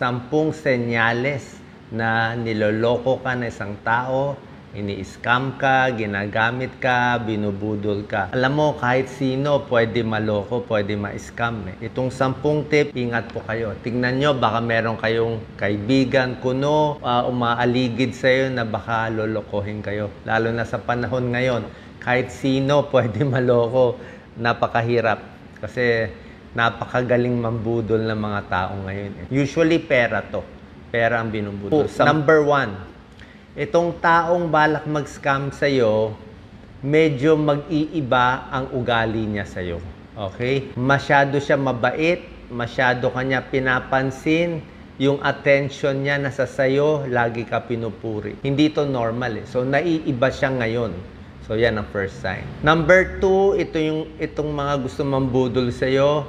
10 senyales na niloloko ka na isang tao, ini-scam ka, ginagamit ka, binubudol ka. Alam mo, kahit sino pwede maloko, pwede ma-scam. Itong 10 tip, ingat po kayo. Tingnan nyo, baka meron kayong kaibigan, kuno, umaaligid sa'yo na baka lolokohin kayo. Lalo na sa panahon ngayon, kahit sino pwede maloko, napakahirap. Kasi napakagaling mambudol ng mga tao ngayon. Usually, pera to. Pera ang binubudol. Number 1. Itong taong balak mag-scam sa'yo, medyo mag-iiba ang ugali niya sa'yo. Okay? Masyado siya mabait, masyado kanya pinapansin, yung attention niya nasa sa'yo, lagi ka pinupuri. Hindi to normal eh. So, naiiba siya ngayon. So, yan ang first sign. Number 2, itong mga gusto mambudol sa'yo,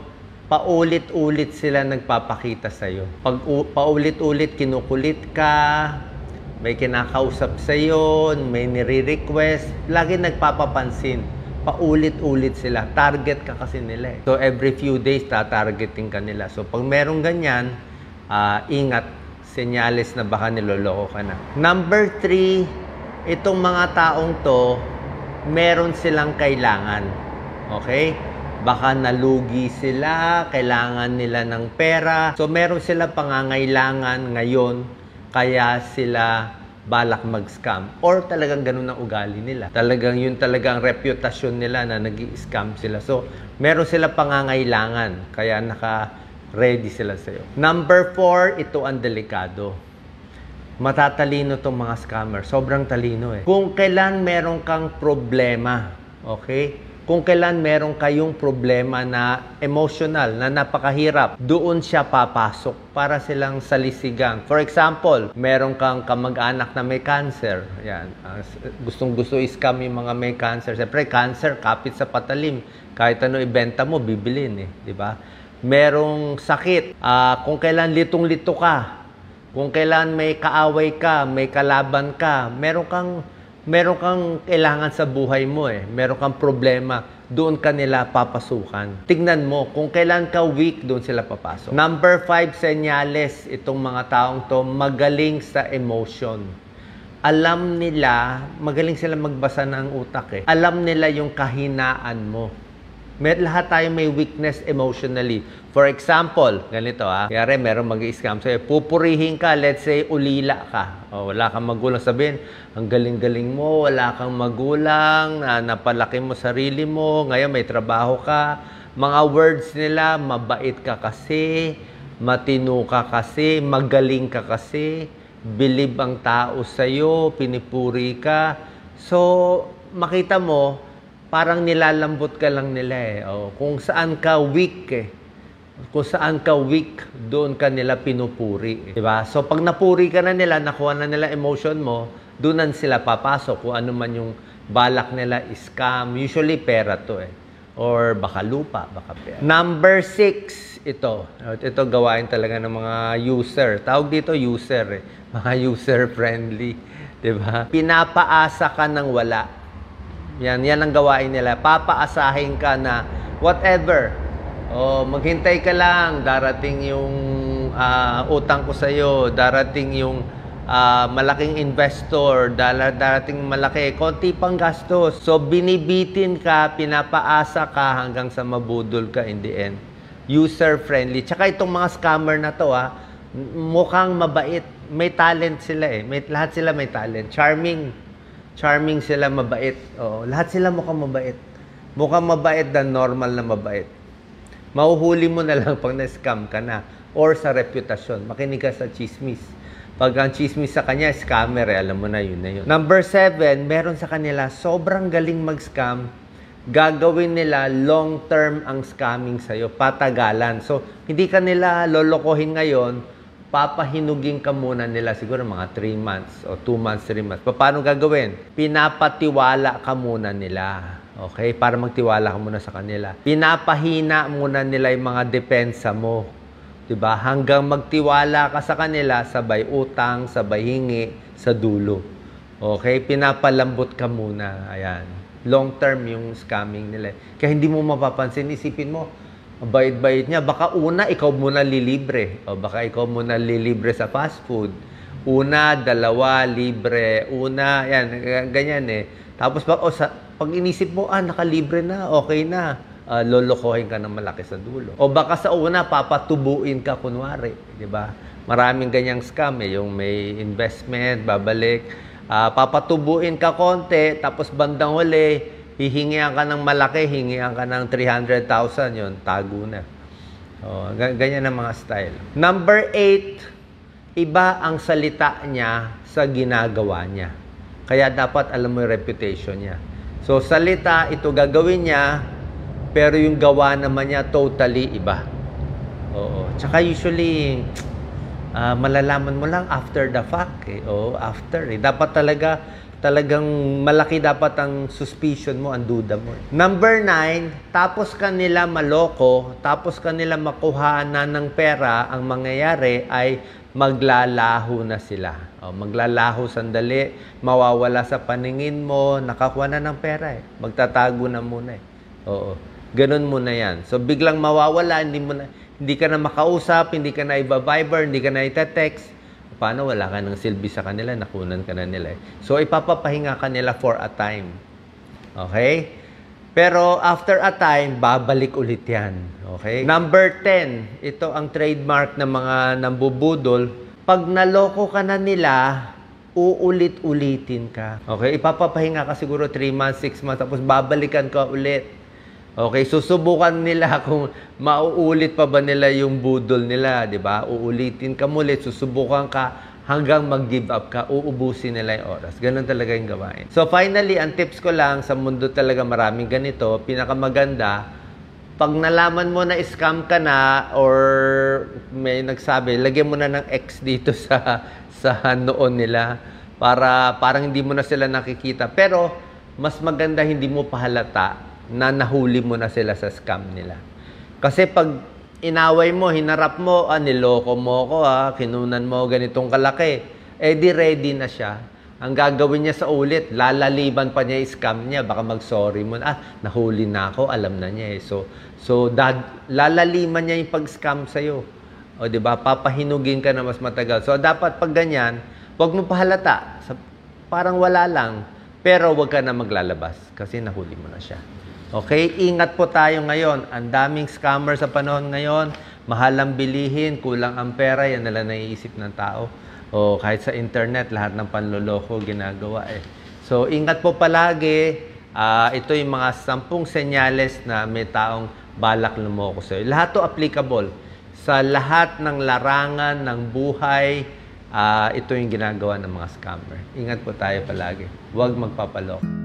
paulit-ulit sila nagpapakita sa'yo. Pag paulit-ulit kinukulit ka, may kinakausap sa'yo, may nire-request, lagi nagpapapansin. Paulit-ulit sila. Target ka kasi nila eh. So, every few days, tatargeting ka nila. So, pag merong ganyan, ingat. Senyales na baka niloloko ka na. Number 3, itong mga taong to, meron silang kailangan. Okay? Baka nalugi sila, kailangan nila ng pera. So, meron sila pangangailangan ngayon, kaya sila balak mag-scam. Or talagang ganun ang ugali nila. Talagang yun talagang reputasyon nila na nag-i-scam sila. So, meron sila pangangailangan. Kaya naka-ready sila sa'yo. Number 4, ito ang delikado. Matatalino tong mga scammer. Sobrang talino eh. Kung kailan meron kang problema, okay? Kung kailan meron kayong problema na emotional, na napakahirap, doon siya papasok para silang salisigang. For example, meron kang kamag-anak na may cancer. Yan. Gustong-gusto i-scam yung mga may cancer. Siyempre, cancer, kapit sa patalim. Kahit ano ibenta mo, bibilin eh. Diba? Merong sakit. Kung kailan litong-lito ka, kung kailan may kaaway ka, may kalaban ka, meron kang kailangan sa buhay mo eh. Meron kang problema, doon ka nila papasukan. Tignan mo, kung kailan ka weak, doon sila papasok. Number 5, senyales, itong mga taong to, magaling sa emotion. Alam nila, magaling sila magbasa ng utak eh. Alam nila yung kahinaan mo. Lahat tayo may weakness emotionally. For example, ganito kaya meron mag-i-scam sa'yo. Pupurihin ka, let's say, ulila ka. Wala kang magulang. Sabihin, ang galing-galing mo, wala kang magulang, napalaki mo sarili mo, ngayon may trabaho ka. Mga words nila, mabait ka kasi, matino ka kasi, magaling ka kasi, believe ang tao sa'yo, pinipuri ka. So, makita mo, parang nilalambot ka lang nila eh. Kung saan ka weak eh. Kung saan ka weak, doon ka nila pinupuri. Diba? So, pag napuri ka na nila, nakuha na nila emotion mo, doon sila papasok. Kung ano man yung balak nila, scam. Usually, pera to eh. Or baka lupa, baka pera. Number 6, ito. Ito gawain talaga ng mga user. Tawag dito user eh. Mga user-friendly. Diba? Pinapaasa ka ng wala. Yan ang gawain nila. Papaasahin ka na whatever. Maghintay ka lang. Darating yung utang ko sa'yo. Darating yung malaking investor. Darating malaki. Konti pang gastos. So, binibitin ka, pinapaasa ka hanggang sa mabudol ka in the end. User-friendly. Tsaka itong mga scammer na to, mukhang mabait. May talent sila eh. Lahat sila may talent. Charming sila, mabait. Lahat sila mukhang mabait. Mukhang mabait na normal na mabait. Mahuhuli mo na lang pag na-scam ka na. Or sa reputasyon. Makinig ka sa chismis. Pag ang chismis sa kanya, scammer eh. Alam mo na yun na yun. Number 7, meron sa kanila, sobrang galing mag-scam. Gagawin nila long-term ang scamming sa'yo. Patagalan. So, hindi ka nila lolokohin ngayon. Papahinugin ka muna nila siguro mga 3 months o 2 months, 3 months. Paano gagawin? Pinapatiwala ka muna nila. Okay? Para magtiwala ka muna sa kanila. Pinapahina muna nila yung mga depensa mo. Diba? Hanggang magtiwala ka sa kanila, sabay utang, sabay hingi, sa dulo. Okay? Pinapalambot ka muna. Ayan. Long term yung scamming nila. Kaya hindi mo mapapansin. Isipin mo, Ang bayad-bayad niya. Baka una, ikaw muna lilibre. O baka ikaw muna lilibre sa fast food. Una, dalawa, libre. Una, yan, ganyan eh. Tapos pag inisip mo, nakalibre na, okay na. Lolokohin ka ng malaki sa dulo. O baka sa una, papatubuin ka kunwari. Di ba? Maraming ganyang scam eh. Yung may investment, babalik. Papatubuin ka konti, tapos bandang huli, hihingihan ka ng malaki, hingihan ka ng 300,000, yun, tago na. Ganyan ang mga style. Number 8, iba ang salita niya sa ginagawa niya. Kaya dapat alam mo yung reputation niya. So, salita, ito gagawin niya, pero yung gawa naman niya totally iba. Oo. Tsaka usually, malalaman mo lang after the fact. After. Dapat talagang malaki dapat ang suspicion mo, ang duda mo. Number 9, tapos kanila maloko, tapos kanila makuhanan ng pera, ang mangyayari ay maglalaho na sila. Maglalaho sandali, mawawala sa paningin mo, nakakuha na ng pera eh. Magtatago na muna eh. Oo. Ganun muna yan. So biglang mawawala, hindi ka na makausap, hindi ka na iba-Viber, hindi ka na ita-text. Paano? Wala ka ng silbi sa kanila, nakunan ka na nila. So, ipapapahinga ka nila for a time. Okay? Pero after a time, babalik ulit yan. Okay? Number 10, ito ang trademark ng mga nambubudol. Pag naloko ka na nila, uulit-ulitin ka. Okay? Ipapapahinga ka siguro 3 months, 6 months, tapos babalikan ka ulit. Okay, susubukan nila kung mauulit pa ba nila yung budol nila, di ba? Uulitin ka mulit, susubukan ka hanggang mag-give up ka, uubusin nila yung oras. Ganun talaga yung gawain. So finally, ang tips ko lang, sa mundo talaga maraming ganito, pinakamaganda, pag nalaman mo na scam ka na or may nagsabi, lagyan mo na ng X dito sa noon nila para parang hindi mo na sila nakikita. Pero mas maganda hindi mo pahalata na nahuli mo na sila sa scam nila. Kasi pag inaway mo, hinarap mo, niloko mo ko, kinunan mo ganitong kalaki, di ready na siya. Ang gagawin niya sa ulit, lalaliban pa niya yung scam niya, baka mag-sorry mo, nahuli na ako, alam na niya eh. So lalaliman niya yung pag-scam sa'yo. O diba, papahinugin ka na mas matagal. So dapat pag ganyan, huwag mo pahalata. Parang wala lang, pero huwag ka na maglalabas kasi nahuli mo na siya. Okay, ingat po tayo ngayon. Ang daming scammer sa panahon ngayon. Mahal ang bilihin, kulang ang pera, yan nalang naiisip ng tao. O kahit sa internet, lahat ng panloloko ginagawa eh. So, ingat po palagi. Ito yung mga 10 senyales na may taong balak lumoko sa'yo. Lahat to applicable. Sa lahat ng larangan ng buhay, ito yung ginagawa ng mga scammer. Ingat po tayo palagi. Huwag magpapaloko.